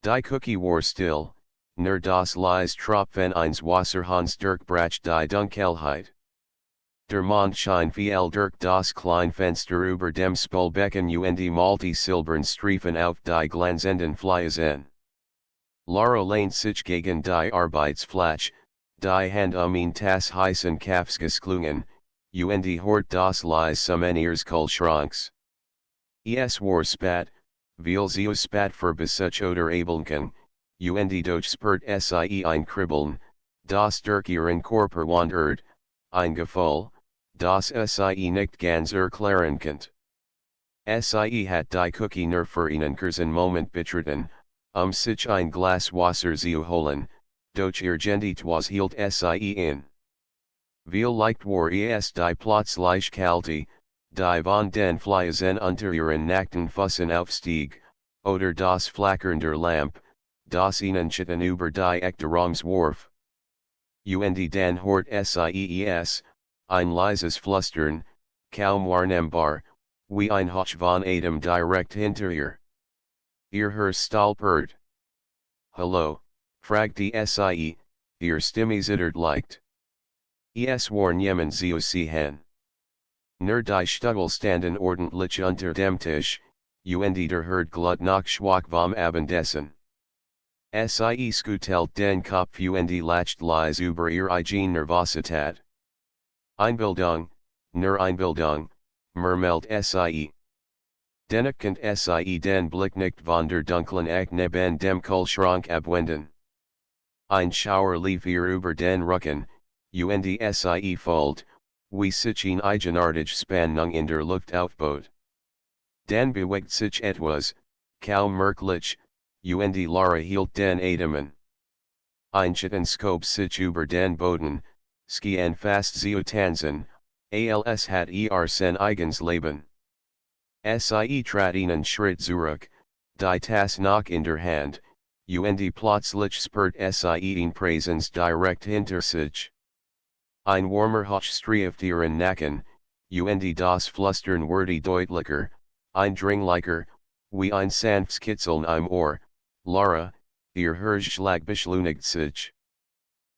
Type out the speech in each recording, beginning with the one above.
Die Cookie war still, nur das Lies Tropfen eins Wasserhahns durch Brach die Dunkelheit. Der Mond scheint viel durch das Kleinfenster über dem Spulbecken und Malte silbern Streifen auf die glanzenden Fliesen. Lara lehnt sich gegen die Arbeitsfläche, die Hand ihn tas heißen Kaffs gesklungen, und hort das Lies Summeniers Kühlschranks. Es war spät, weil sie spät für Besuch oder Abelnken, und doch spürt sie ein Kribbeln, das durch ihren Körper wandert, ein Gefühl, das sie nicht ganz erklären könnt. Sie hat die Cookie nur für einen kurzen Moment betreten, sich ein Glas Wasser zu holen, doch irgendetwas was hielt sie in. Viel leicht war es die plötzlich kalte, die von den Fliesen unter ihren nackten Füßen aufstieg, oder das flackernder Lamp, das ihnen Schatten über die Eckterungs warf. Und dann hort sie ein leises Flüstern, kaum wahrnehmbar, wie ein Hauch von Atem direkt hinter ihr. Ihr stolpert. Hallo, fragte sie, ihr Stimme zittert leicht. Es war niemand zu sehen. Nur die Stügel standen ordentlich unter dem Tisch, und der herd glut noch schwach vom Abendessen. Sie skutelt den Kopf und lacht leise über ihr eigen Nervosität. Einbildung, nur Einbildung, murmelt sie. Dennoch könnt sie den Blick nicht von der dunklen Ecke neben dem Kühlschrank abwenden. Ein Schauer lief ihr über den Rücken, und sie folgt, wie sich ein eigenartige Spannung in der Luft aufbot. Dann bewegt sich etwas, kaum merklich, und Lara hielt den Atem. Ein Schatten schob sich über den Boden, schien fast zu tanzen, als hat sein eigens Leben. Sie trat einen Schritt zurück, die Tasse noch in der Hand, und plötzlich spürt sie in Präsenz direkt hinter sich. Ein warmer Hauch streift ihren Nacken, und das Flüstern wurde deutlicher, eindringlicher, wie ein sanftes Kitzeln im Ohr, Lara, ihr Herzschlag beschleunigt sich.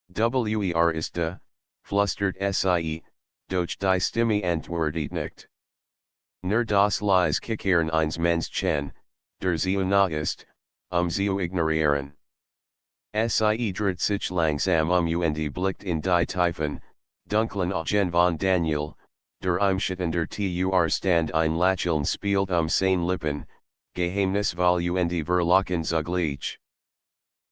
Ist da, flüstert sie, doch die Stimme antwortet nicht. Nur das Lies Kickern eines Menschen, der sie nah ist, zu ignorieren. Sie dreht sich langsam und blickt in die Tiefen, dunklen Augen von Daniel, der im Schatten der Tür stand ein Lächeln spielt seine Lippen, geheimnisvoll und verlockend zugleich.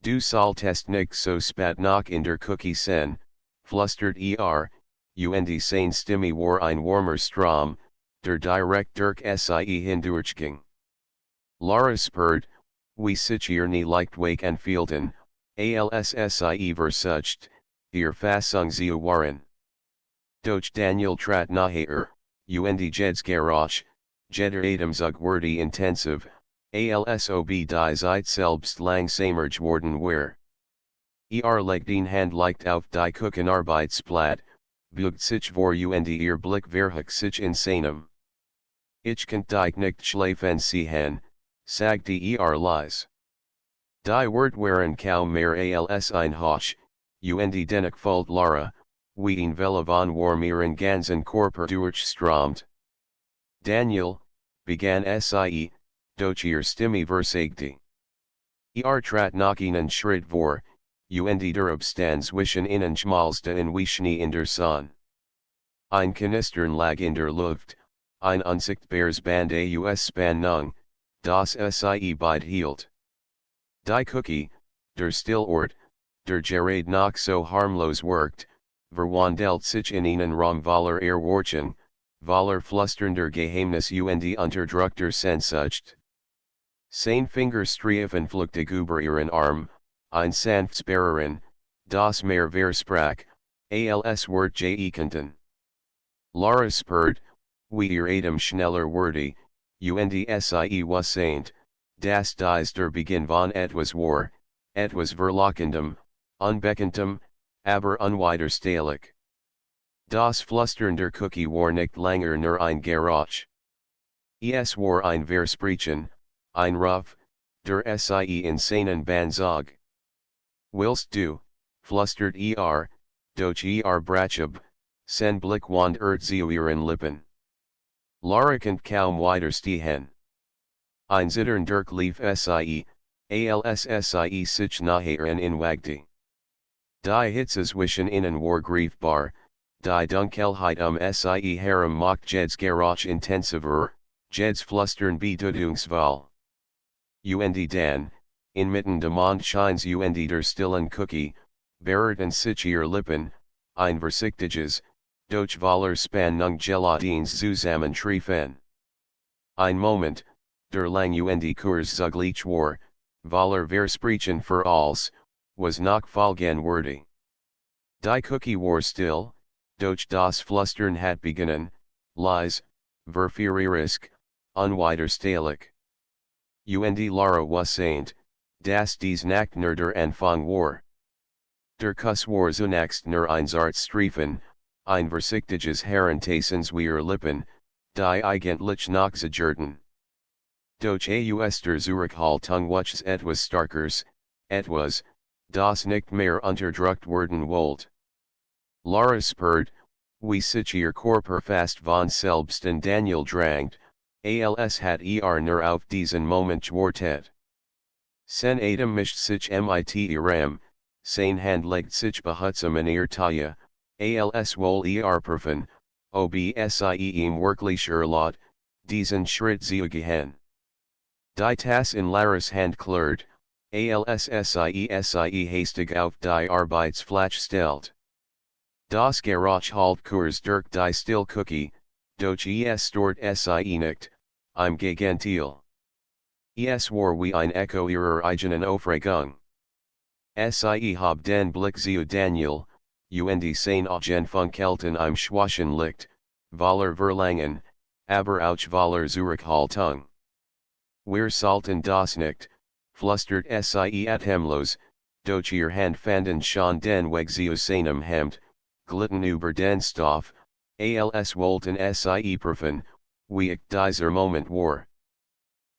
Du solltest nicht so spät noch in der Cookie sein, flüstert und seine Stimme war ein warmer Strom, der direkt durch sie hindurchging. Lara spürt, wie sich ihr nie leicht wake anfühlten, als sie versucht, ihr Fassung zu wahren. Doch Daniel trat nahe und jed's Geräusch, jeder Atemzug wurde intensiv, als ob die Zeit selbst langsamer geworden war. Legt den Hand leicht auf die Küchenarbeitsplatte, beugt sich vor und ihr Blick verhakt sich in seinem. Ich kann dich nicht schlafen sehen, sagte leise. Die Wort waren kaum mehr als ein Hauch, und dennoch folgt Lara, wie ein Welle von warm ihren ganzen Körper durchströmt. Daniel, begann sie, doch ihr Stimme versagte. Trat noch einen Schritt vor, und der Abstand zwischen ihnen schmalste wie Schnee in der Sonne. Ein Knistern lag in der Luft, ein unsichtbares Band aus Spannung, das sie behielt. Die Cookie, der Stillort, der gerade noch so harmlos wirkt, verwandelt sich in einen Raum voller Erwartung, voller flüsternder Geheimnis und unterdrückter Sehnsucht. Seine Finger streifen flüchtig über ihren Arm, ein sanftes Berühren, das mehr versprach, als Wort gekennten. Lara spürt, wie ihr Atem schneller wurde, und sie wasseint, dass dies der Beginn von etwas war, etwas verlockendem, unbekanntem, aber unwiderstehlich. Das Flüstern der Cookie war nicht länger nur ein Geräusch. Es war ein Versprechen, ein Ruf, der Sie insanen Banzog. Whilst du, flustert doch brachab, sen Blick wand zu ihren Lippen. Lara kent kaum widerstehen. Ein Zittern durch Lief Sie, als Sie sich nachhören in Wagti. Die Hitze zwischen ihnen war greifbar, die Dunkelheit Sie herum macht jeds Geruch intensiver, jeds Flustern Bedeutungsvoll. Und dann, inmitten des Mondscheins und der stillen Cookie, bereiten sich ihr Lippen, ein vorsichtiges, doch voller Spannung Gelatins zusammentreffen. Ein Moment, der lang und Kurs zugleich war, voller Versprechen für alles, was nachfolgenwürdig. Die Cookie war still, doch das Flustern hat begonnen, leise, verführerisch, unwiderstehlich. Und Lara wusste, dass dies nicht nur der Anfang war. Der Kuss war zunächst nur ein Zartstreifen, ein vorsichtiges Herentasten zweier Lippen, die eigentlich nachzugärten. Doch aus der Zurückhaltung wuchs etwas Starkers, etwas, das nicht mehr unterdrückt werden wollte. Lara spürt, wie sich ihr Körper fast von selbst in Daniel drangt, als hat nur auf diesen Moment gewartet. Sen Adam mischt sich mit ihrem, sein Hand legt sich behutsam in ihr Taille, als wohl prüfen, ob sie ihm wirklich erlaubt, diesen Schritt zu gehen. Die Tasse in Laras Hand klirrt, als sie hastig auf die Arbeitsfläche stellt. Das Geruch halt kurz durch die still Cookie, doch es stört sie nicht, im Gegenteil. Es war wie ein Echo ihrer eigenen Aufregung. Sie hab den Blick zu Daniel, und sein Augen funkelten im schwachen Licht, voller Verlangen, aber auch voller Zurückhaltung. Wir sollten das nicht, flustert sie atemlos, doch ihr Hand fanden schon den Weg zu seinem Hemd, glitten über den Stoff, als wollten sie prüfen, wie ich dieser Moment war.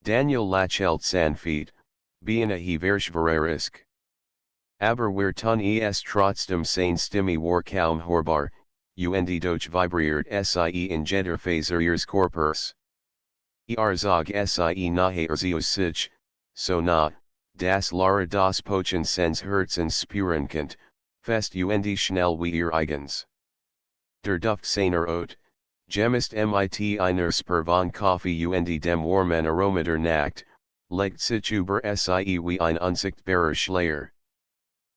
Daniel lächelt sanft, beinahe verschwörerisch. Aber wir tun es trotzdem seine Stimme war kaum hörbar, und doch vibriert sie in jeder Faser ihres Körpers. Zog sie nachher zu sich, so nah, dass Lara das Pochen seines Herzens spüren konnte, fest und schnell wie ihr eigens. Der Duft seiner Haut, gemist mit einer Spur von Kaffee und dem warmen Aroma der Nacht, legt sich über sie wie ein unsichtbarer Schleier.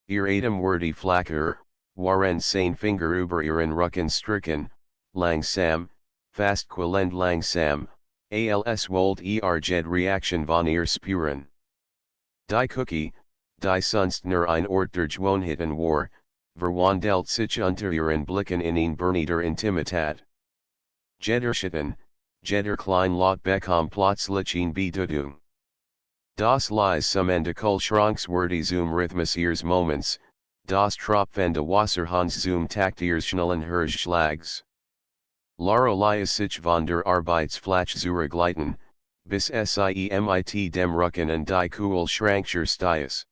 Ihr Atem wurde flacher, waren sein Finger über ihren Rücken stricken, langsam, fast quälend langsam, als wollt jede Reaktion von ihr spüren. Die Cookie, die sonst nur ein Ort der Gewohnheiten war, verwandelt sich unter ihren Blicken in ein Bern der Intimität. Jeder Schatten, jeder klein Lot bekam plötzlich eine Bedeutung. Das leise Summende Schranks wurde zum Rhythmus ihres Moments, das Tropfende Wasserhans zum Takt ihres schnellen Herzschlags. Lara ließ sich von der Arbeitsfläche zurückgleiten, bis sie mit dem Rücken und die Kühlschranktür stieß.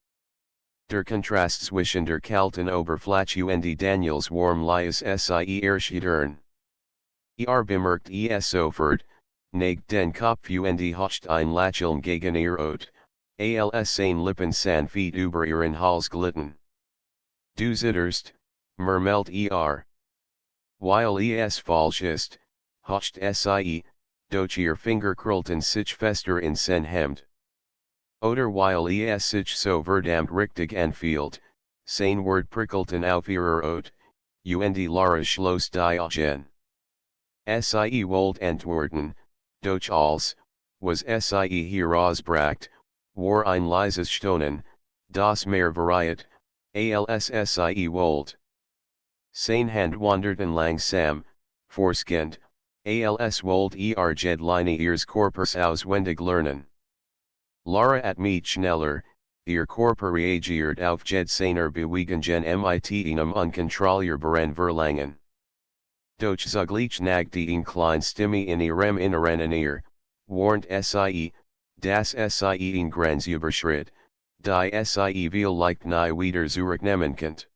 Der Kontrast zwischen der kalten Oberfläche und Daniels warm ließ sie erschüttern. Bemerkt es sofort, neigt den Kopf und hocht ein Lächeln gegen ihr Ot, als seine Lippen sanft über ihren Hals glitten. Du zitterst, murmelt Weil es falsch ist, hocht sie, doch ihr Finger krüllten sich fester in sein Hemd. Oder weil es sich so verdammt richtig anfühlt, sein Wort prickelten auf ihrer Ot, und Lara schloss die Augen. Sie wollt antworten, doch als, was sie herausbracht, war ein leises Stonen, das mehr variiert, als sie wollt. Sein Hand wanderten langsam, forschend, als wollt jede Linie ihres Körpers auswendig lernen. Lara atmet schneller, ihr Körper reagiert auf jede seiner Bewegungen mit einem unkontrollierbaren Verlangen. Doch zugleich nagte ein klein Stimme in ihrem Inneren in ihr, warnt sie, Das Sie in Grenzüberschritt, die Sie vielleicht nie wieder zurücknehmen könnt.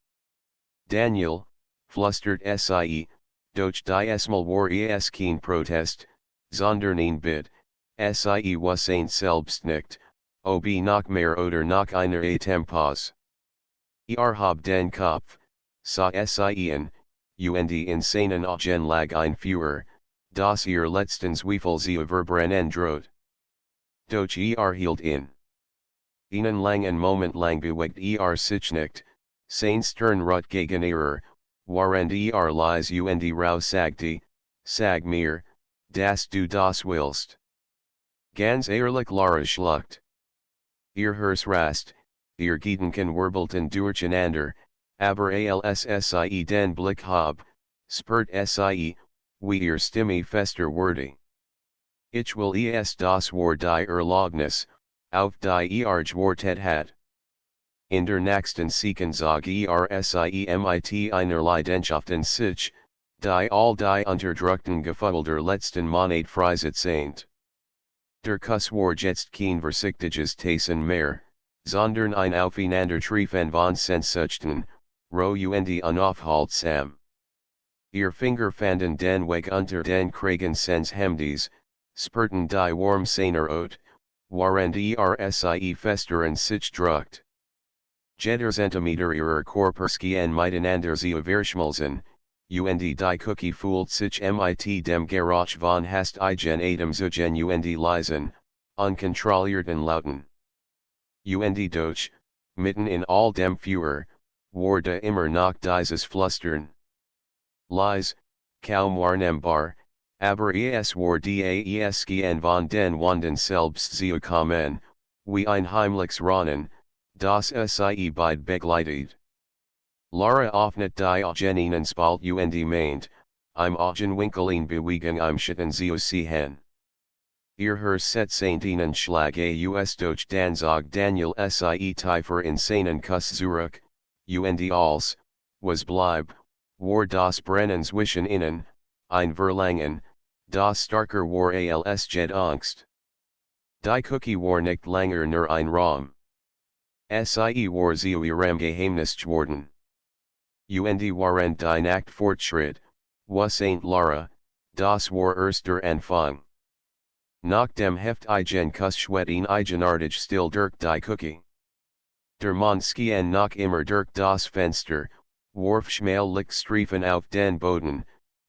Daniel, flustert Sie, durch die Esmal war es kein Protest, sondern ein Bitt, Sie was ein selbst nicht, ob noch mehr oder noch einer Tempos. Hab den Kopf, sa Sie und in seinen Augen lag ein Feuer, das letztens Zweifel sie verbrennen droht. Doch hielt in. Einen langen Moment lang bewegt sich nicht, sein Stern rot gegen während leise und rau sagte, sag mir, dass du das willst. Ganz ehrlich Lara schluckt. Hers rast, Gedanken wirbelten durcheinander, aber als sie den Blick hab, spürt sie, wie Stimme fester wurde. Ich will es das war die Erlaubnis, auf die gewartet hat. In der nächsten Sekunde sag sie einer Leidenschaftlichen, die all die unterdrückten Gefühle der letzten Monat freisetzt. Der Kuss war jetzt kein vorsichtiges Tassen mehr, sondern ein Aufeinandertreffen von Sehnsüchten, roh und unaufhaltsam. Finger fanden den Weg unter den Kragen seines Hemdes, spürten die Warm seiner Haut, während sie fester in sich drückt. Jeder Zentimeter ihrer Körperskien miteinander sie verschmolzen, und die Cookie fühlt sich mit dem Geruch von hast eigen Atemzügen und leisen, unkontrollierten Lauten. Und doch, mitten in all dem Feuer, war da immer noch dieses Flüstern. Leise, kaum wahrnehmbar, aber es war das Gehen von den Wunden selbst zu kommen, wie ein heimliches Raunen, das sie beid begleitet. Lara öffnet die Augen und spalt und meint, im Augenwinkel in Bewegung im Schatten zu sehen. Her Seint einen Schlag aus durch den Zog Daniel sie tiefer in seinen Kuss zurück, und als, was bleib, war das Brennen zwischen ihnen, ein Verlangen, das starker war als Jed Angst. Die Cookie war nicht langer nur ein Raum. Sie war zu ihrem Geheimnis geworden. Und während die Nacht fortschritt, was Saint Lara, das war erster Anfang. Nach dem heftigen Kuss schwet eigenartig still durch die Cookie. Der Mond schien noch immer durch das Fenster, warf schmale Lichtstreifen auf den Boden,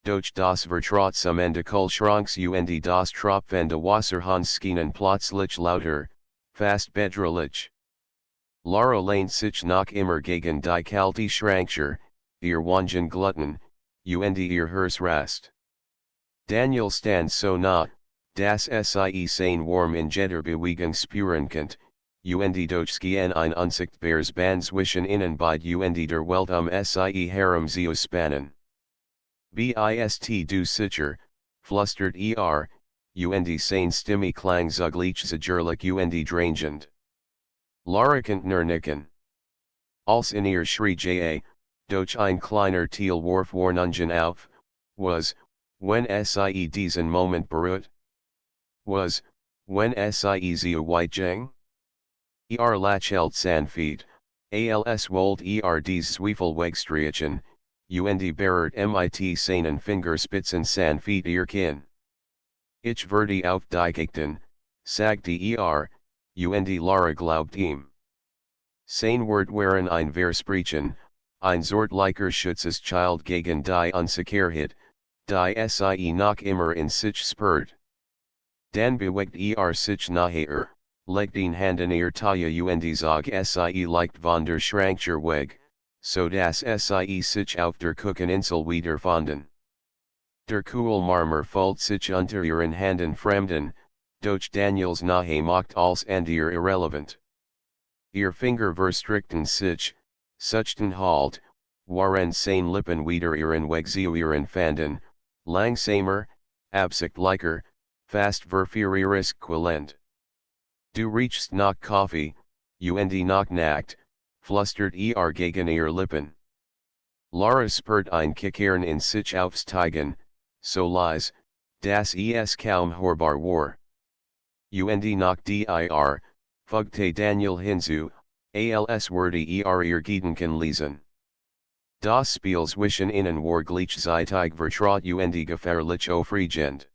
durch das vertrotzamende Kühlschranks und das tropfende Wasserhahn schienen plötzlich lauter, fast bedrohlich. Lara lehnt sich noch immer gegen die kalte Schranktür, Wangen gluten, und Hers rast. Daniel stand so nah, dass sie sein warm in jeder Bewegung spüren könnt, und doch schien ein unsichtbares Band zwischen ihnen beid und der Welt sie herum zu spannen. Bist du sicher, flüstert und seine Stimme klang zugleich zögerlich und drängend. Lara konnte nicken. Als in ihr schrie doch ein kleiner Teilwurf Warnungen auf, was, wenn sie diesen Moment beruht? Was, wenn sie zu weit ging? Lächelt sanft, als wollt dies Zweifel wegstreichen, und berührt mit seinen Fingerspitzen sanft ihr Kinn. Ich werde auf die achten, sagte und Lara glaubt ihm. Sein Wort waren ein Versprechen, ein sortlicher Schutzeschild gegen die Unsicherheit, die sie noch immer in sich spürt. Dann bewegt sich nachher, legt ihn Hand in ihr Taille und zog sie leicht von der Schranktür weg, so dass sie sich auf der Kücheninsel wiederfanden. Der Kuhl Marmor fühlt sich unter ihren Händen fremden, doch Daniels Nahe macht als and irrelevant. Ihr Finger verstrickten sich, suchten halt, waren seine Lippen wieder ihren Weg zu ihren fanden, langsamer, absichtlicher, fast verführerisch quälend. Du riechst nach Kaffee, und nach Nacht, flüstert gegen ihr Lippen. Lara spürt ein Kickern in sich aufsteigen, so leise, dass es kaum hörbar war. und nach dir, fugte Daniel hinzu, als würde ihr Gedanken lesen. Das Spiel zwischen ihnen war gleichzeitig vertraut und gefährlich aufregend.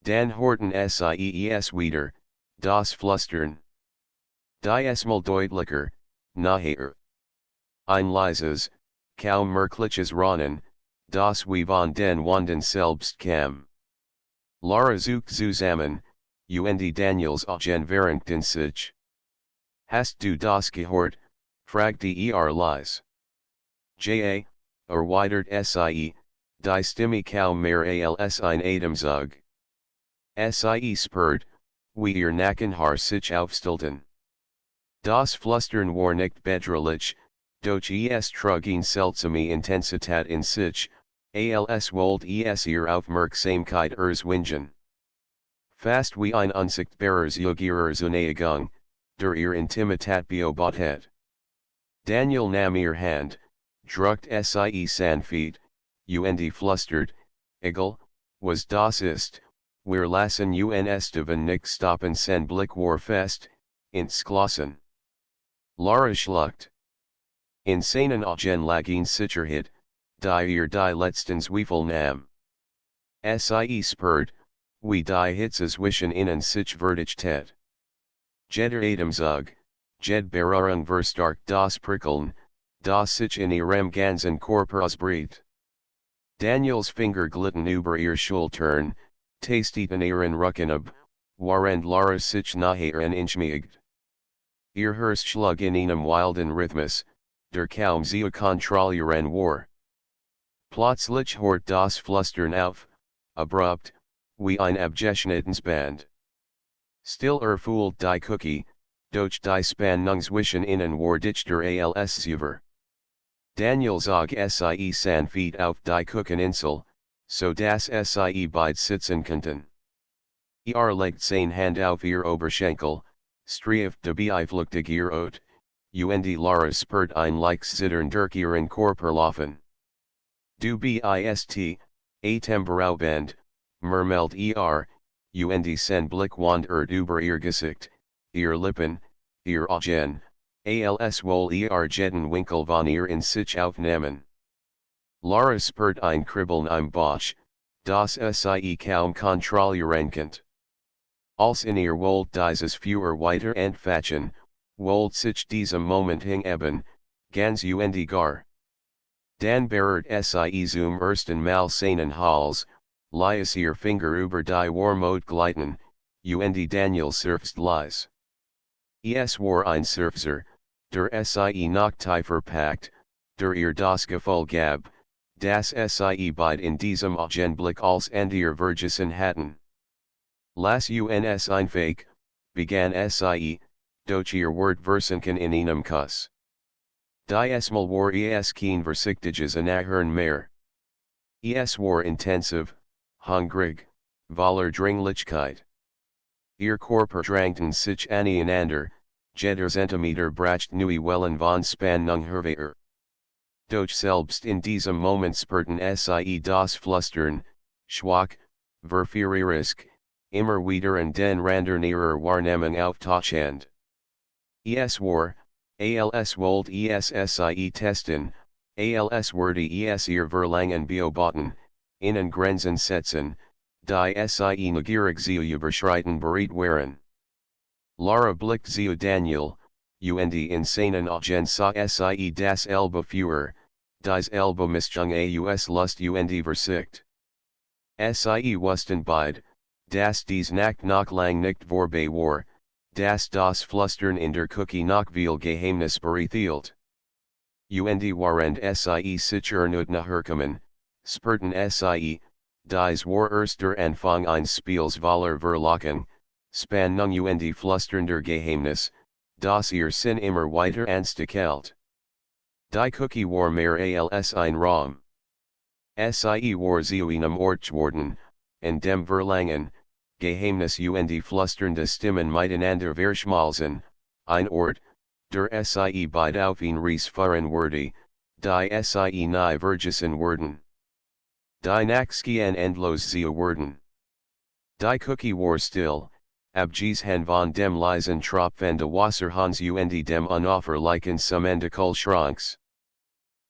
Dan Horton sies wieder, das Flüstern. Diesmal deutlicher, nachher. Ein leises, kaum merkliches Raunen, das wie von den Wanden selbst kam. Lara zuckt zusammen, und Daniels Augen verrenken sich. Hast du das gehört? Fragte leise. Erweitert sie, die Stimme kaum mehr als ein Atemzug. Sie spürt, wie ihr Nackenhaar sich aufstellten. Das Flüstern war nicht bedrohlich, doch es trug eine seltsame Intensität in sich, als wollte es ihr Aufmerksamkeit erzwingen. Fast wie ein unsichtbarer Zug ihrer Zuneigung, der ihr Intimität beobachtet. Daniel nahm ihr Hand, drückt sie sanft, und flüstert, egal, was das ist, wir lassen uns davon nicht stoppen sein Blick war fest, ins Glossen. Lara schluckt. In seinen Augen lag eine Sicherheit, die ihr die letzten Zweifel nahm. Sie spürt, wie die Hitze zwischen ihnen sich verdichtet. Jeder Atemzug, jede Berührung verstärkt das Prickeln, das sich in ihrem ganzen Körper ausbreitet. Daniels Finger glitten über ihr Schultern, tasteten ihren Rücken ab, während Lara sich nachher entschmiegt. Ihr Herz schlug in einem wilden Rhythmus, der kaum zu kontrollieren war. Plötzlich hört das Flüstern auf, abrupt, wie ein abgeschnittenes Band. Still erfüllt die Cookie, doch die Spannung zwischen ihnen war dichter als zuvor. Daniel zog sie sanft auf die Kücheninsel, so dass sie beide sitzen konnten. Legt seine Hand auf ihr Oberschenkel, streift dabei flüchtig ihr Ot, und Lara spürt ein leichtes Zittern durch ihren Körper laufen. Du bist, atemberaubbend, murmelt und sein Blick wandert über ihr Gesicht, ihr Lippen, ihr Augen, als wohl ihr jeden Winkel von ihr in sich aufnehmen. Lara spürt ein Kribbeln im Bauch, das sie kaum kontrollieren konnte. Als in ihr wollt dieses Feuer weiter entfachen, wollt sich diesem Moment hineben, ganz und gar. Dan berührt sie zum ersten Mal seinen Hals, lässt ihr Finger über die Warmut gleiten, und Daniel seufzt leise. Es war ein Seufzer, der sie noch tiefer packt, der ihr das Gefühl gab, dass sie beide in diesem Augenblick als ihr vergessen hatten. Lass uns einfach, begann sie, doch ihr Wort versunken in einem Kuss. Diesmal war es kein vorsichtiges Nachhören mehr. Es war intensiv, hungrig, voller Dringlichkeit. Ihr Körper drängten sich aneinander, jeder Zentimeter brachte neue Wellen von Spannung hervor. Doch selbst in diesem Moment spürten sie das Flüstern, schwach, verführerisch, immer wieder und den Randern ihrer Wahrnehmung auftauchend. Es war, als wollt sie testen, als würde es ihr Verlangen beobachten, innen Grenzen setzen, die sie neugierig zu überschreiten bereit waren. Lara blickte zu Daniel, und in seinen Augen sah sie das Elbe Feuer, das Elbe Mischung aus Lust und Verzicht. Sie wussten beide, dass dies Nacht noch lang nicht vorbei war, dass das Flüstern in der Cookie noch viel Geheimnis bereithielt. Und während sie sich nachherkommen, spürten sie, dies war erst der Anfang eines Spiels voller Verlockung, Spannung und flüsternder Geheimnis, das ihr Sinn immer weiter anstachelt. Die Cookie war mehr als ein Raum. Sie war zu einem Ort geworden, in dem Verlangen, Geheimnis und flüsternde Stimmen miteinander verschmalzen, ein Ort, der sie beide auf ihn Ries fahren würde, die sie nie vergessen würden. Die Nachskien endlos zu werden. Die Cookie war still, Abgesehen von dem leisen Tropfen de Wasser Hans und dem unaufhörlichen Summen de Kühlschranks.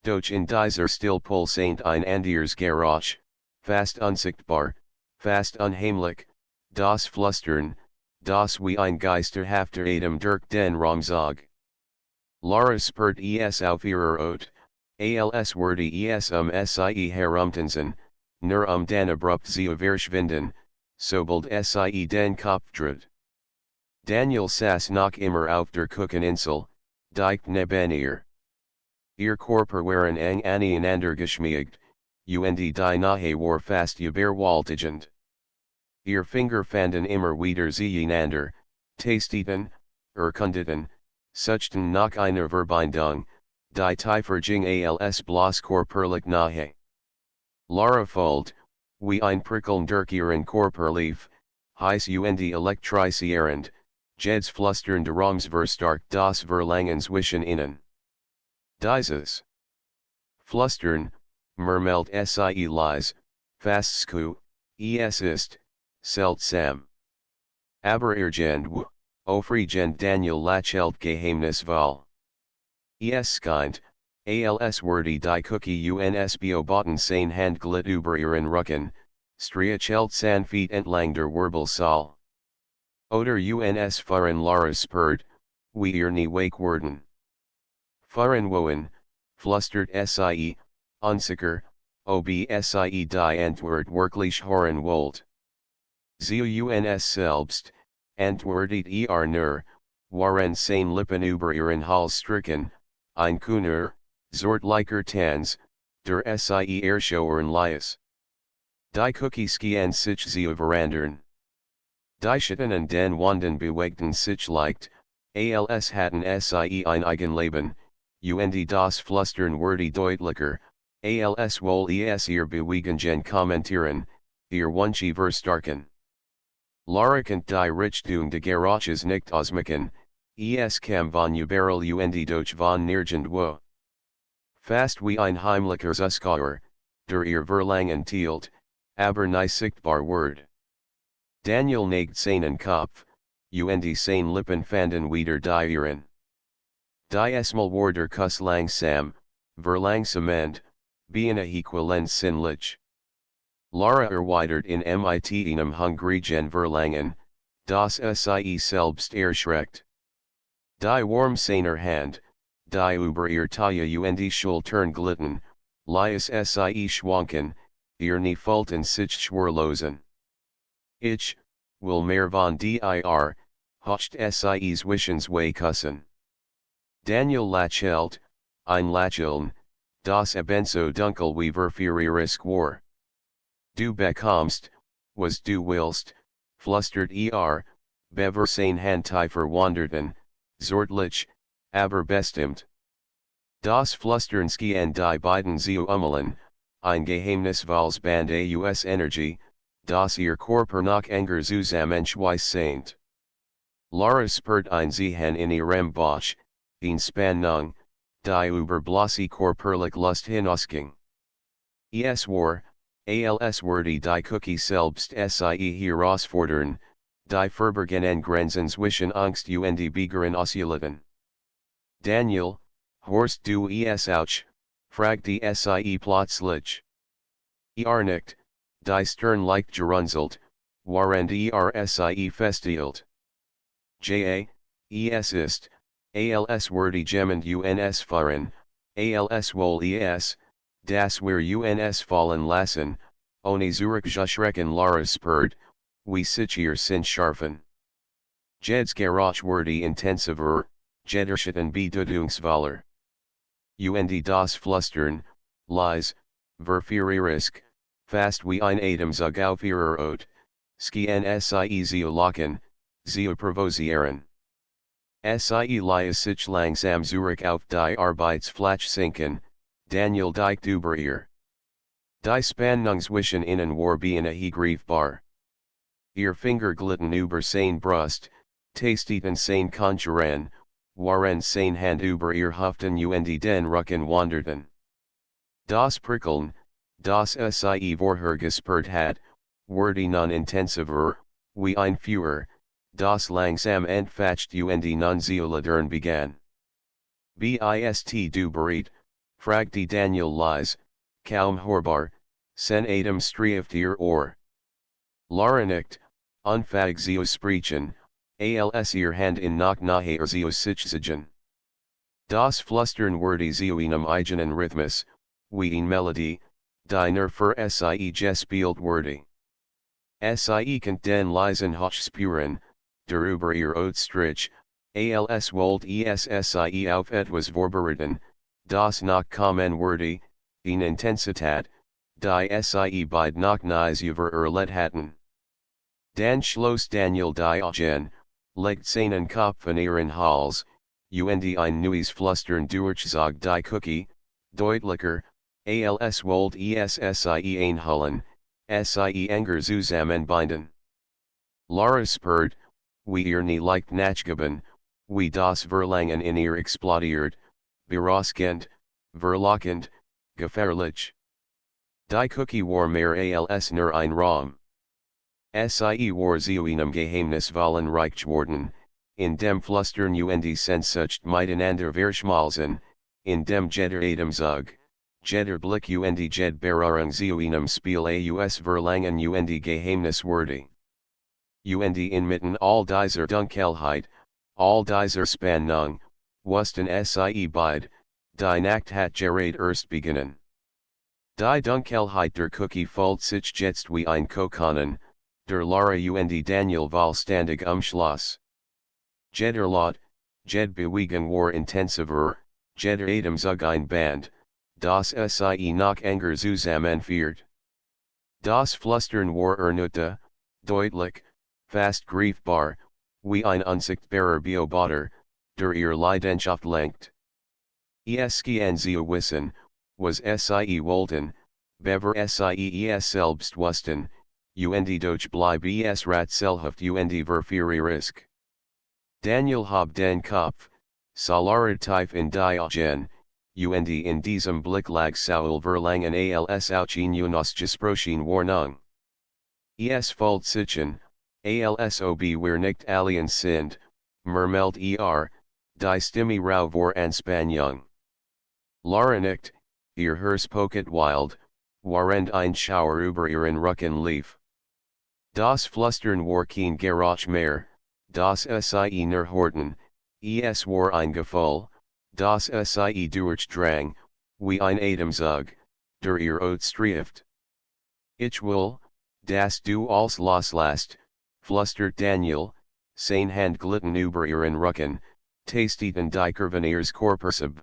Doch in dieser still pulsant ein anderes Geräusch, fast unsichtbar, fast unheimlich, das Flüstern, das wie ein geisterhafter Atem durch den Raum zog. Lara spurt es auf ihrer Ot, als würde es sie herumtanzen, nur dann abrupt sie verschwinden, sobald sie den Kopf dreht. Daniel saß noch immer auf der Kücheninsel, dicht neben ihr. Ihr Körper waren eng aneinander geschmiegt, und die Nahe war fast überwältigend. Ihr Finger fanden immer wieder zueinander, tasteten, erkundeten, suchten nach einer Verbindung, die tiefer ging als bloß körperlich nahe. Lara folgt, wie ein Prickeln durch ihren Körper lief, heiß und elektrisierend, Jeds flüsternde Raumsverstärkt das Verlangen zwischen ihnen. Dieses Flüstern, murmelt sie leise, fast sku, es ist, seltsam. Aber irgendwo, aufregend Daniel lächelt geheimnisvoll. Es scheint, als würde die Cookie uns beobachten sein Handglied über ihren Rücken, striechelt sanft entlang der Wirbelsäule. Oder uns fahren Lara spurt, wie ihr nie wake werden. Fahren wohin, flüstert sie, unsicher, ob sie die Antwort wirklich hören wollt. Sie uns selbst, antwortet nur, waren sein Lippen über ihren Hals stricken, ein Kunner, zortlicher Tanz, der sie erschoren ließ. Die Cookie skien sich zu verandern. Die Schatten und den Wanden bewegten sich leicht, als hatten sie ein Eigenleben, und das Flüstern wurde deutlicher, als wohl es ihr Bewegungen kommentieren, ihr Wünsche verstärken. Lara konnte die Richtung des Geräusches nicht ausmachen, es kam von überall und doch von nirgendwo. Fast wie ein heimlicher Zuschauer, der ihr Verlangen teilt, aber nie sichtbar wird. Daniel neigt seinen Kopf, und seine Lippen fanden wieder die ihren. Die Esmal war der Kuss langsam, verlangsamend, beinahe sinnlich. Lara erweitert in mit einem hungrigen Verlangen, das sie selbst erschreckt. Die Warm seiner Hand, die über ihr Taille und Schultern glitten, ließ sie schwanken, ihr nie fühlten sich schwerlosen. Ich, will mehr von dir, hocht sie zwischen kussen. Daniel lächelt, ein Lächeln, das ebenso dunkel wie verführerisch war. Du bekommst, was du willst, flüstert bever sein Hand tiefer wanderten, zortlich, aber bestimmt. Das Flüstern skien die beiden zu ein geheimnisvolles Band aus Energie, das ihr Körper noch enger zusammenschweißt. Lara spürt ein Ziehen in ihrem Bauch, in Spannung, die über bloße körperlich Lust hinausging. Es war, als würde die Cookie selbst sie herausfordern, die verborgenen Grenzen zwischen Angst und Begeren auszuloten. Daniel, horst du es auch, fragte sie plötzlich. Nicht, die Stirn leicht gerunzelt, während sie festhielt. Es ist, als würde jemand uns fahren, als wohl es, das wir uns fallen lassen, ohne zurückzuschrecken. Lara spürt, wie sich ihr Sinn scharfen. Jeds Geräusch wurde intensiver, jederschatten bedeutungsvoller. Und das Flüstern, leise, verführerisch, fast wie ein Atemzug auf ihrer Ot, skien sie zu locken, zu provocieren. Sie ließ sich langsam zurück auf die Arbeitsfläche sinken, Daniel dicht über ihr. Die Spannung zwischen ihnen war beinahe greifbar. Ihr Finger glitten über sein Brust, tasteten sein Konturen, waren sein Hand über ihr Hüften und den Rücken wanderten. Das Prickeln, das sie vorher gespürt hat, wurde nun intensiver, wie ein Feuer, das langsam entfacht und nun zu ladern begann. Bist du bereit, fragte Daniel leise, kaum hörbar, sen Adam strieft ihr Ohr. Lara nickt, unfag zu sprechen, als ihr Hand in nach nahe zu sichzigen. Das flüstern wurde zu einem eigenen Rhythmus, wie eine Melodie, die nur für sie gespielt wurde. Sie könnt den leisen Hochspuren, darüber ihr Outstrich, als wollt sie auf etwas vorbereiten, das noch kommen würde, in Intensität, die sie beid noch nies übererlet hatten. Dan schloss Daniel die Augen, legt seinen Kopf in ihren Hals, und ein neues Flüstern durchzog die Cookie, deutlicher, als wollt sie einhüllen, sie enger zusammenbinden. Lara spürt, wie ihr nie leicht nachgeben, wie das Verlangen in ihr explodiert, berauschend, verlockend, gefährlich. Die Cookie war mehr als nur ein Raum. Sie war zu einem geheimnisvollen Reich geworden, in dem Flüstern und Sehnsucht miteinander verschmolzen, in dem jeder Atemzug, jeder Blick und jede Berührung zu einem Spiel aus Verlangen und Geheimnis wurde. Und inmitten all dieser Dunkelheit, all dieser Spannung, wussten sie beid, die Nacht hat gerade erst beginnen. Die Dunkelheit der Cookie fühlt sich jetzt wie ein Kokonnen, der Lara und Daniel vollständig Schloss. Jeder Laut, jede Bewegung war intensiver, jeder Atemzug ein Band, das sie noch enger zusammenführt. Das Flüstern war erneut, deutlich, fast greifbar, wie ein unsichtbarer Beobachter, der ihr Leidenschaft lenkt. Es gehen zu wissen, was sie wollten, bever sie es selbst wussten, und doch bleib es Ratselhaft und verführerisch. Daniel hab den Kopf, Salara tief in die Augen, und in diesem Blick lag Saul Verlangen als auch in Gesprochen Warnung. Es fühlt sich als ob wir nicht alien sind, murmelt die Stimme rau vor Anspannung. Lara nickt, ihr Herz pocket wild, warend ein Schauer über ihren Rücken lief. Das Flüstern war kein Geräusch mehr, das sie nur horten, es war ein Gefühl, das sie durchdrang, wie ein Atemzug, der ihr outstrieft. Ich will, dass du alles loslässt, flüstert Daniel, sein Hand glitten über ihren Rücken, tasteten die Curven ihres Körpers ab.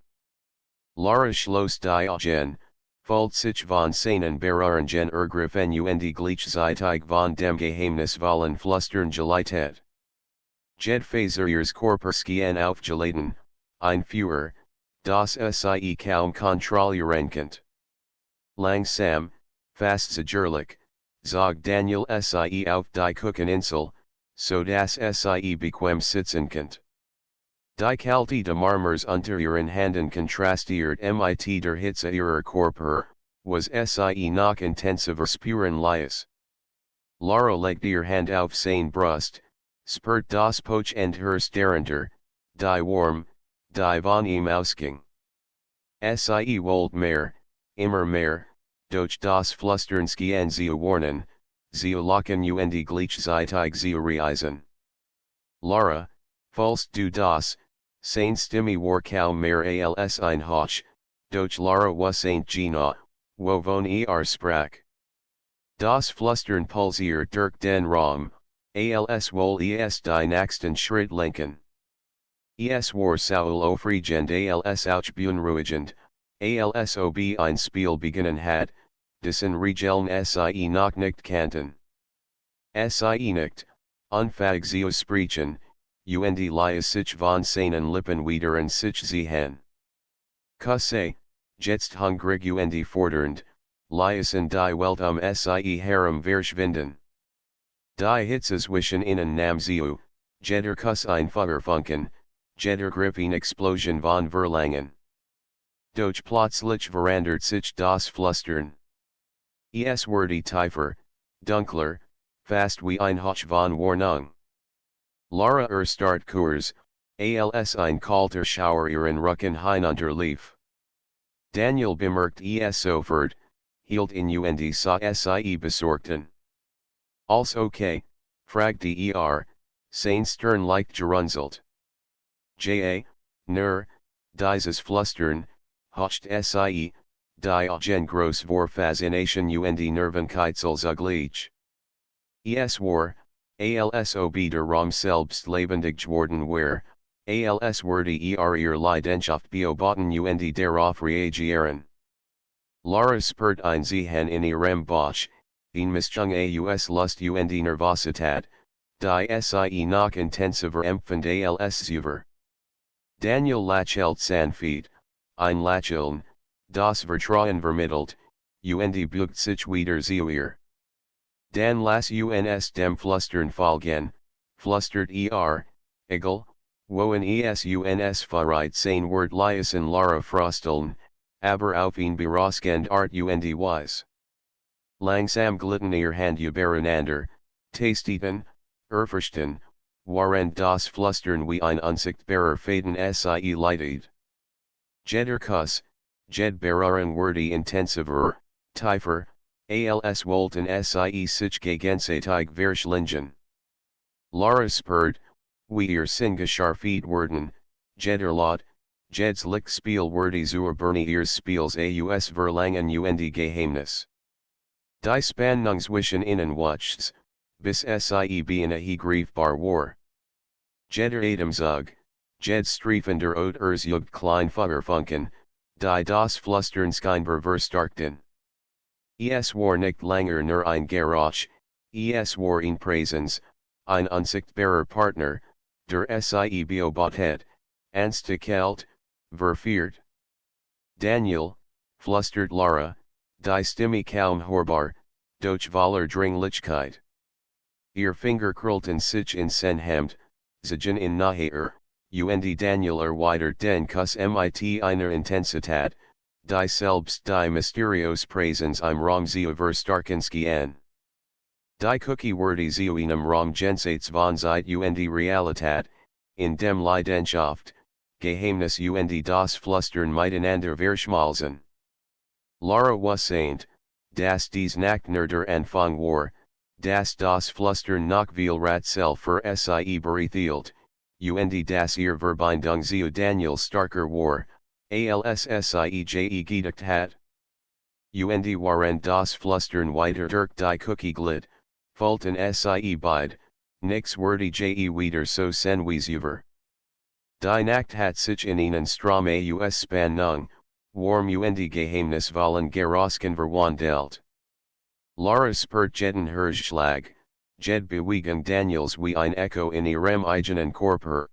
Lara schloss die Augen, fühlt sich von seinen Berührungen ergriffen und gleichzeitig von dem geheimnisvollen Flüstern geleitet. Jede Faser ihres Körpers gehen aufgeladen, ein Feuer, das sie kaum kontrollieren konnte. Langsam, fast zögerlich, zog Daniel sie auf die Kücheninsel, so dass sie bequem sitzen konnte. Die Kälte de Marmors unter ihren Händen kontrastiert mit der Hitze ihrer Körper, was sie noch intensiver spüren ließ. Lara legt ihr Hand auf sein Brust, spürt das Pochend Herz darunter, die Warm, die von ihm ausging. Sie wollt mehr, immer mehr, doch das Flüstern gehen zu warnen, zu locken und gleichzeitig zu reisen. Lara, fühlst du das? Seine Stimme war kaum mehr als ein Hauch, doch Lara wusste genau, wovon sprach. Das Flüstern pulsiert durch den Raum, als wohl die nächsten Schritt lenken. Es war Saul aufregend als auch beunruhigend, als ob ein Spiel beginnen hat, dessen Regeln sie noch nicht kannten. Sie nicht, unfähig zu sprechen, und ließ sich von seinen Lippen wieder in sich ziehen. Kusse, jetzt hungrig und fordernd, ließen die Welt sie herum verschwinden. Die Hitze zwischen ihnen nahm zu, jeder Kuss ein Feuerfunken, jeder Griff eine Explosion von Verlangen. Doch plötzlich verandert sich das Flüstern. Es wurde tiefer, dunkler, fast wie ein Hauch von Warnung. Lara start Kurs, als ein kalter Schauer ihren Rücken hinunterlief. Daniel bemerkt es sofort, hielt in und sah sie besorgten. Als okay, fragte sein Stern leicht gerunzelt. Nur, dieses Flüstern, hocht sie, die Augen groß vor Faszination und Nervenkitzelzugleich. Es war, als ob der Raum selbst lebendig geworden war, als würde ihr Leidenschaft beobachten und darauf reagieren. Lara spürt ein Ziehen in ihrem Bauch, eine Mischung aus Lust und Nervosität, die sie noch intensiver empfand als zuvor. Daniel lächelt sanft, ein Lächeln, das Vertrauen vermittelt, und bucht sich wieder zu ihr. Dan las uns dem Flüstern folgen, flüstert egal, wohin es uns verreit sein Wort leisen Lara frosteln, aber auf ihn berauschend art und weise. Langsam glitten ihr Hand übereinander, tasteten, erforschten, während das Flüstern wie ein unsichtbarer Faden sie leitet. Jeder Kuss, jed berühren wurde intensiver, tiefer, als wollten sie sich gegenseitig verschlingen. Lara spürt, wie ihr Sinn geschärft werden, jeder Laut, jeds Lichtspiel wurde zur Birne ihres Spiels aus Verlangen und Geheimnis. Die Spannung zwischen ihnen wuchs, bis sie beinahe greifbar war. Jeder Atemzug, jed streifender Jugend klein Feuerfunken, die das Flüstern scheinbar verstärkten. Es war nicht langer nur ein Geräusch, es war ein Präsens, ein unsichtbarer Partner, der sie beobachtet, anstachelt, verführt. Daniel, flüstert Lara, die Stimme kaum hörbar, durch voller Dringlichkeit. Ihr Finger krüllten sich in sein Hemd, ziehen in nachher, und Daniel erweitert den Kuss mit einer Intensität, die selbst die mysteriös Präsens im Raum zu verstärken schien. Die Cookie wurde zu einem Raum jenseits von Zeit und Realität, in dem Leidenschaft, Geheimnis und das Flüstern miteinander verschmolzen. Lara wusste, dass dies nicht nur der Anfang war, dass das Flüstern noch viel Rätsel für sie bereithelt, und dass ihr Verbindung zu Daniel starker war, als sie gedacht hat. Und während das Flüstern weiter durch die Cookie glitt, fühlten sie beide, nix wurde wieder so sen wie zuvor. Die Nacht hat sich in ihnen Strom aus Spannung, warm und Geheimnis vollen Gerosken verwandelt. Lara spürt jeden Herzschlag, jed Bewegung Daniels wie ein Echo in ihrem eigenen Körper.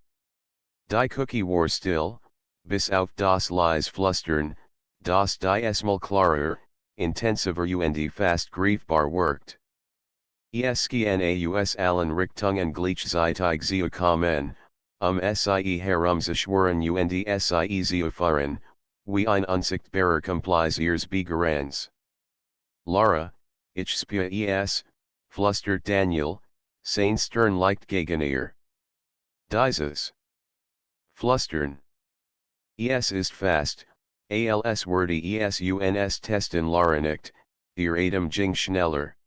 Die Cookie war still, bis auf das leise Flüstern, das diesmal klarer, intensiver und fast greifbar wirkt. Es schien aus allen Richtungen gleichzeitig zu kommen, sie herumzuschwören und sie zu fahren, wie ein unsichtbarer Complice ihres Begehrens. Lara, ich spüre es, flüstert Daniel, sein Stern leicht gegen ihr. Dieses Flüstern. Es ist fast, als würde es uns testen Lara nicht, ihr Atem ging schneller.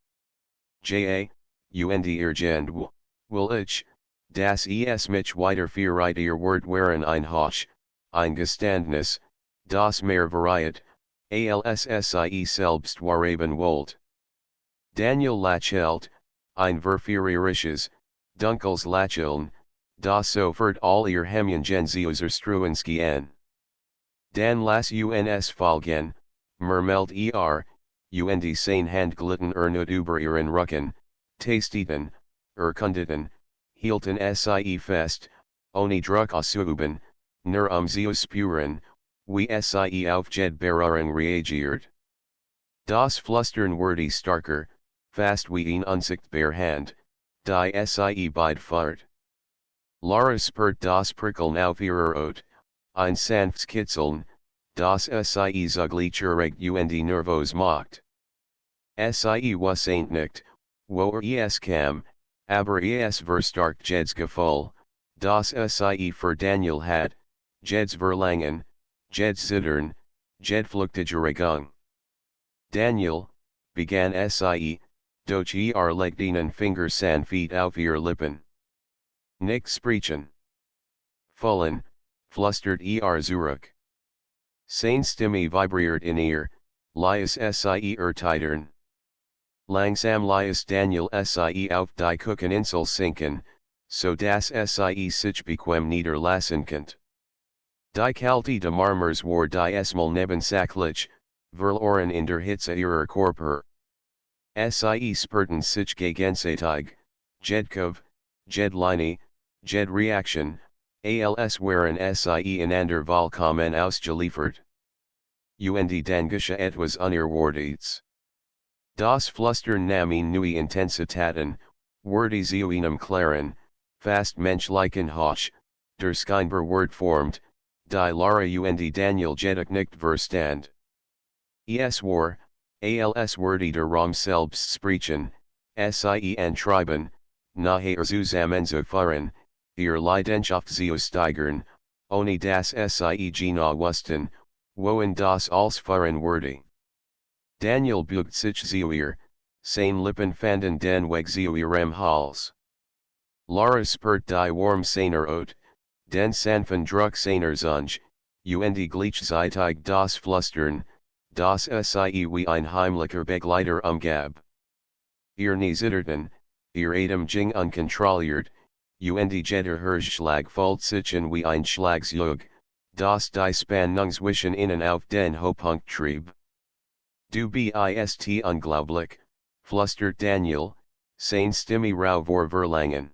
Und irgend, will ich, das es mich weiter verreit ihr Wort waren ein Hoch, ein Geständnis, das mehr variiert, als sie selbst wareben wollt. Daniel lächelt, ein verführerisches, dunkles Lächeln, das sofort all ihr Hemmungen zu zerstreuen schien. Dan las uns folgen, murmelt und sein Hand glitten nicht über ihren Rücken, tasteten, erkundeten, hielten sie fest, ohne Druck auszuüben, nur zu spüren, wie sie auf jed Berührung reagiert. Das Flüstern wurde starker, fast wie ein unsichtbar Hand, die sie beide fahrt. Lara spürt das Prickeln auf ihrer Haut, ein sanftes Kitzeln, das sie zugleich erregt und nervös macht. Sie wusste nicht, woher es kam, Aber es verstark Jeds Gefühl, das Sie für Daniel hat, Jeds Verlangen, Jeds Zittern, Jed Fluktigerigung. Daniel, begann Sie, doch legt ihnen Finger san feet auf ihr Lippen. Nicht sprechen. Fullen, flustert zurück. Seine Stimme vibriert in ihr, lies Sie Titern. Langsam lies Daniel Sie auf die Kücheninsel sinken, so dass Sie sich bequem niederlassen könnt. Die Kalte de Marmers war die Esmal nebensächlich, verloren in der Hitze ihrer Körper. Sie spürten sich gegenseitig, Jedkov, Jedline, Jed Reaction, als waren Sie einander vollkommen ausgeliefert. Und Dangische etwas unerwartetes. Das Flüstern nahm ihn neue Intensitäten, wurde zu einem klaren, fast menschlichen Hoch, der scheinbar Wort formt, die Lara und Daniel jedoch nicht verstand. Es war, als würde der Raum selbst sprechen, Sie antreiben, nachher zusammenzufahren, ihr Leidenschaft zu steigern, ohne dass Sie genau wussten, wohin das alles fahren würde. Daniel bugt sich zu ihr, seine Lippen fanden den Weg zu ihrem Hals. Lara spürt die Warm seiner Haut, den sanften Druck seiner Zunge, und gleichzeitig das Flüstern, das Sie wie ein heimlicher Begleiter umgab. Ihr nie zitterten, ihr Atem ging unkontrolliert, und jeder Herzschlag folgt sich in wie ein Schlagzeug, das die Spannung zwischen ihnen auf den Höhepunkt trieb. Du bist unglaublich, flüstert Daniel, seine Stimme rau vor Verlangen.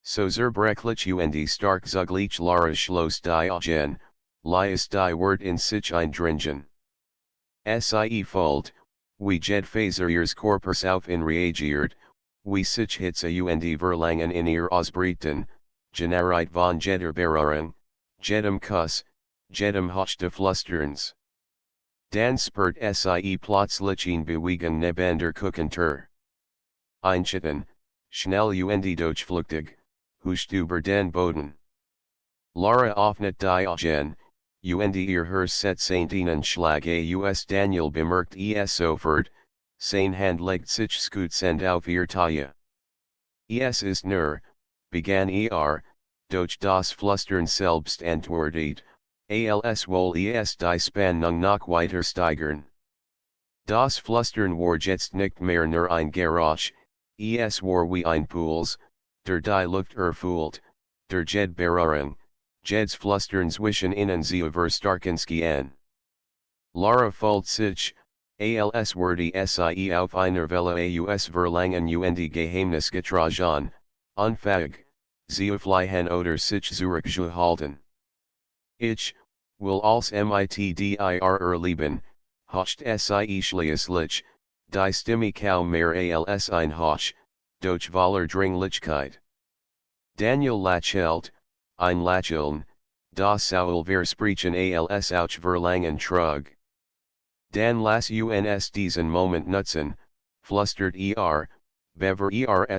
So zerbrechlich und stark zugleich Lara schloss die Augen, lies die Wort in sich eindringen. Sie folgt, wie jed Faser ihres Körpers auf in reagiert, wie sich Hitze und Verlangen in ihr ausbreiten, generiert von jeder Berührung, jedem Kuss, jedem Hoch des Flüsterns. Dan spürt Sie plötzlich in Bewegung neben der Küchentür. Einschütten, schnell und durchflüchtig, huscht über den Boden. Lara öffnet die Augen, und ihr Herz setzt einen Schlag aus Daniel bemerkt es sofort, seine Hand legt sich schützend auf ihr Taille. Es ist nur, begann doch das Flüstern selbst antwortet, als wohl es die Spannung noch weiter steigern. Das Flüstern war jetzt nicht mehr nur ein Geräusch, es war wie ein Puls, der die Luft erfüllt, der Jed Berührung, Jeds Flüstern zwischen ihnen zu verstarken schien. Lara folgt sich, als würde Sie auf einer Welle aus Verlangen und Geheimnis getragen, unfähig, zu fliehen oder sich zurückzuhalten. Ich, will als mitdir erleben, hocht Sie schließlich, die Stimme kaum mehr als ein Hoch, doch voller Dringlichkeit. Daniel lächelt, ein Lächeln, das soll versprechen als auch Verlangen trug. Dan lass uns diesen Moment nutzen, flüstert bever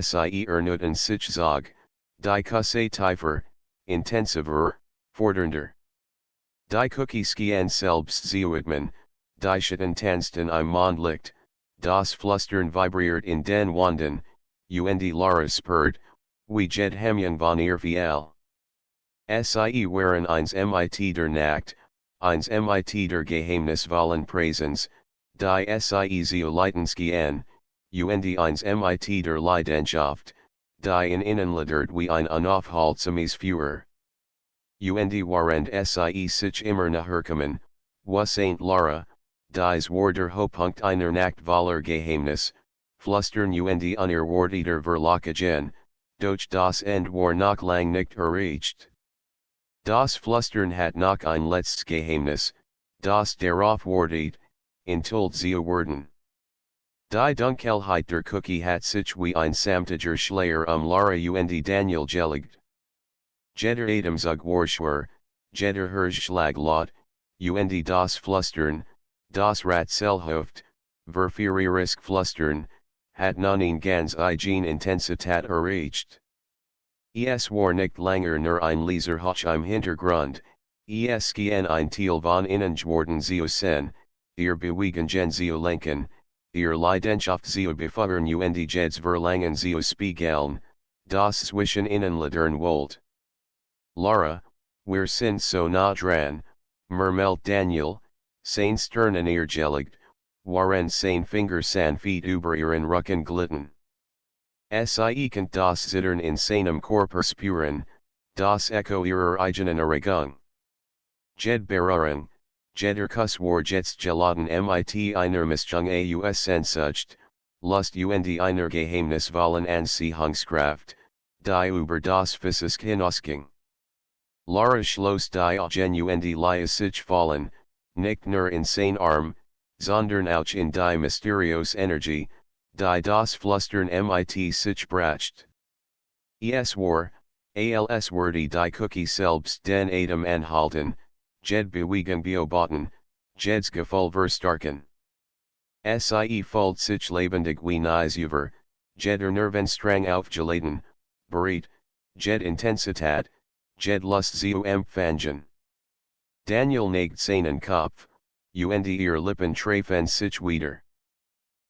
Sie nutzen sich zog, die Kusse tiefer, intensiver, fordernder. Die Cookie skien selbst zuatmen, die Schatten tanzten im Mondlicht, das Flüstern vibriert in den Wanden, und Lara spürt, wie jed Hemmung von ihr fiel. Sie waren eins mit der Nacht, eins mit der geheimnisvollen Präsenz, die Sie zu leiten schien, und eins mit der Leidenschaft, die in ihnen ladert wie ein unaufhaltsames Feuer. Und während Sie sich immer näher kommen, was Saint Lara, dies war der Höhepunkt einer Nacht voller Geheimnis, Flüstern und unerwarteter Verlockungen, doch das Ende war noch lang nicht erreicht. Das Flüstern hat noch ein letztes Geheimnis, das darauf wartet, enthüllt zu werden. Die Dunkelheit der Cookie hat sich wie ein samtiger Schleier Lara und Daniel gelegt. Jeder Atemzug war schwer, jeder Herzschlag laut, und das Flüstern, das Ratzelhoft, verführerisch Flüstern, hat non ganz eigen Intensität erreicht. Es war nicht langer nur ein Leser hoch im Hintergrund, es gehen ein Teil von innen geworden zu sein, ihr Bewegungen zu lenken, ihr Leidenschaft zu befeuern und Jeds Verlangen zu spiegeln, das zwischen ihnen ledern wollt. Lara, wir sind so nah dran, murmelt Daniel, sein Sternen ergelegt, waren sein Finger sanft über ihren Rücken glitten. Sie könnt das Zittern in seinem Körper spüren, das Echo ihrer eigenen Erregung. Jed Berührung, jeder Kuss war jetzt geladen mit einer Mischung aus Sehnsucht, Lust und einer geheimnisvollen Anziehungskraft, die über das Physisch hinausging. Lara schloss die Augen und ließ sich fallen, nicht nur in sein Arm, sondern auch in die mysteriöse Energie, die das Flüstern mit sich bracht. Es war, als würde die Cookie selbst den Atem anhalten, Jed Bewegung beobachten, Jed's Gefühl verstärken. Sie fühlt sich lebendig wie nie zuvor, Jeder Nervenstrang aufgeladen, bereit, Jed Intensität, Jed Lust zu empfangen. Daniel neigt seinen Kopf, und ihr Lippen treffen sich wieder.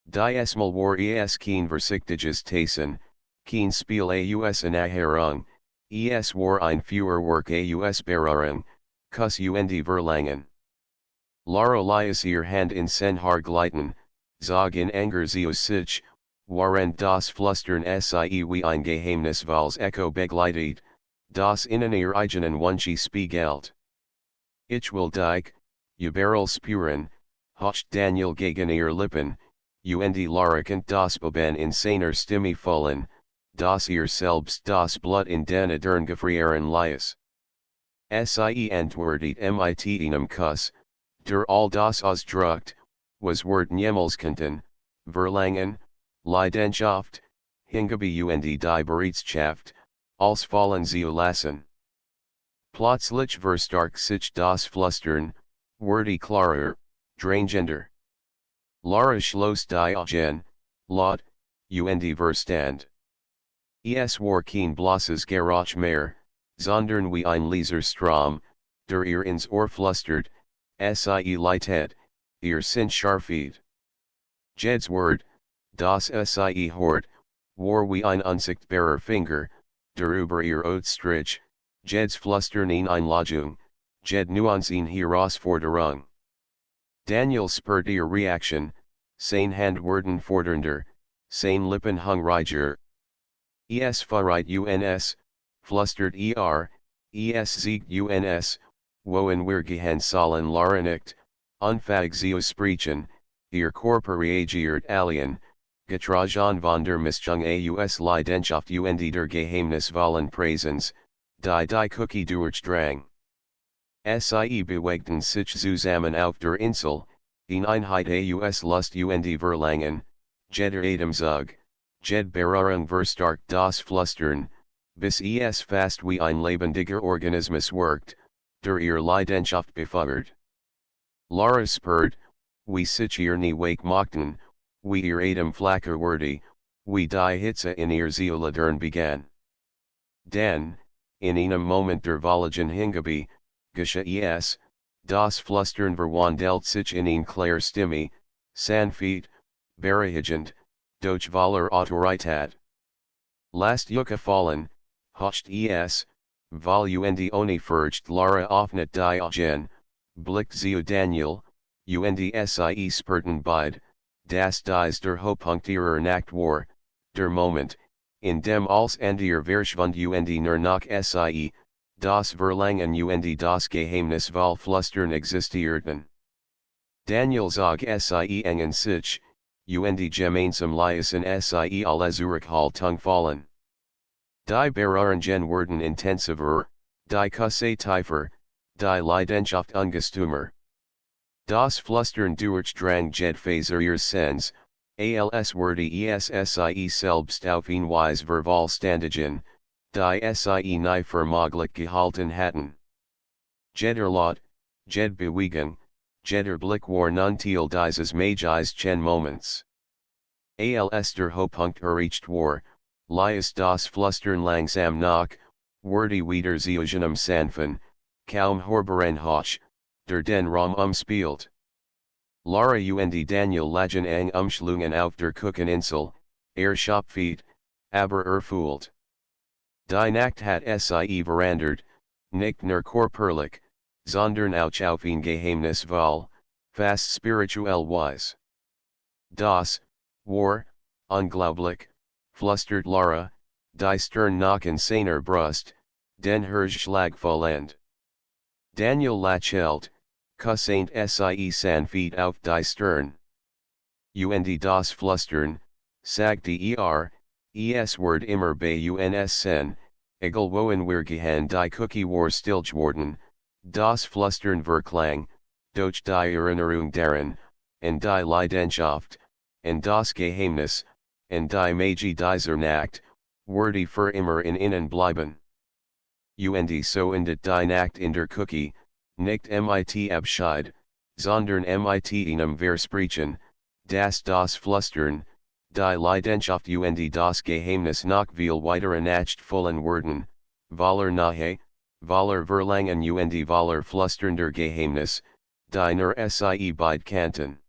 Diesmal war es kein vorsichtiges Tasten, kein Spiel aus Ernährung, es war ein Feuerwerk aus Berührung, Kuss und Verlangen. Lara ließ ihr Hand in sein Haar gleiten, zog in Anger zu sich, während das Flüstern sie wie ein geheimnisvolles Echo begleitet, das in ihr eigenen Wunsch spiegelt. Ich will dich, überall spüren, hocht Daniel gegen ihr Lippen, und Lara kennt das Beben in seiner Stimme fallen, das ihr selbst das Blut in den Adern gefrieren ließ. Sie antwortet mit einem Kuss, der all das ausdrückt, was Wort niemals könnten, Verlangen, Leidenschaft, Hingabe und die Bereitschaft, als fallen zu lassen. Plötzlich verstärkt sich das Flüstern, wurde klarer, drängender. Lara schloss die Augen, laut, und verstand. Es war kein blosses Geräusch mehr, sondern wie ein leiser Strom, der ihr ins Ohr flüstert, sie leitet, ihr Sinn scharfet. Jed's Wort, das sie hört, war wie ein unsichtbarer Finger, der über ihr Ohr strich, Jed's Flüstern in Einladung, Jed Nuance in Herausforderung. Daniel spürt ihr Reaction, sein Hand wurden fordernder, sein Lippen hungriger. Es verreit uns, flüstert es siegt uns, wohin wir gehen sollen Lara nicht, unfähig zu sprechen, ihr Körper reagiert alien, getragen von der Mischung aus Leidenschaft und der geheimnisvollen Präsenz, die Cookie durchdrang. Sie bewegten sich zusammen auf der Insel, in Einheit aus Lust und Verlangen, jeder Atemzug, jede Berührung verstärkt das Flüstern, bis es fast wie ein lebendiger Organismus wirkt, der ihr Leidenschaft befeuert. Lara spürt, wie sich ihr nie wake machten, wie ihr Atem flacker wurde, wie die Hitze in ihr Seeledern begann. Dann, in einem Moment der Voligen Hingabe, geschah es, das Flüstern verwandelt sich in eine klare Stimme, sanft, beruhigend, durch voller Autorität. Lasst euch fallen, hocht es, weil und ohne Furcht Lara öffnet die Augen, blickt zu Daniel, und sie spürten beide, dass dies der Höhepunkt ihrer Nacht war, der Moment, in dem als und ihr Verschwund und nur noch sie, das Verlangen und das geheimnisvolle Flüstern existierten. Daniel zog sie engen sich, und gemeinsam ließen sie alle Zurückhaltung fallen. Die Berührungen wurden intensiver, die Küsse tiefer, die Leidenschaft ungestümer. Das Flüstern durchdrang jedfaser ihres Sinns, als wurde sie selbst auf eine Weise vervollständigen, die sie nie für möglich gehalten hatten. Jeder Laut, jede Bewegung, jeder Blick war nun Teil dieses magischen Moments. als der Hopunkt erreicht war, lies das Flüstern langsam nach, wurde wieder Zeugennum sanfen, kaum hörbaren Hoch, der den Raum umspielt. Lara und Daniel lagen ang Umschlungen auf der Kücheninsel, Schopfeet, aber erfüllt. Die Nacht hat sie verandert, nicht nur körperlich, sondern auch auf ein Geheimnis weil, fast spirituell wise. Das, war, unglaublich, flüstert Lara, die Stern nach in seiner Brust, den Herzschlag vollend. Daniel lächelt, kussend sie sanft auf die Stirn. Und das Flüstern, sagt es Wort immer bei uns sen, egal wohin wir gehen die Cookie war stillgeworden, das Flüstern verklang, durch die Erinnerung daran, und die Leidenschaft, und das Geheimnis, und die Magie dieser Nacht, wurde für immer in innen bleiben. Und so endet die Nacht in der Cookie, nicht mit Abschied, sondern mit einem Versprechen, das Flüstern, die Leidenschaft und das Geheimnis nach viel weiteren nachtvollen Worten, Waller nahe, Waller Verlangen und Waller flüsternder Geheimnis, die nur sie beid kannten.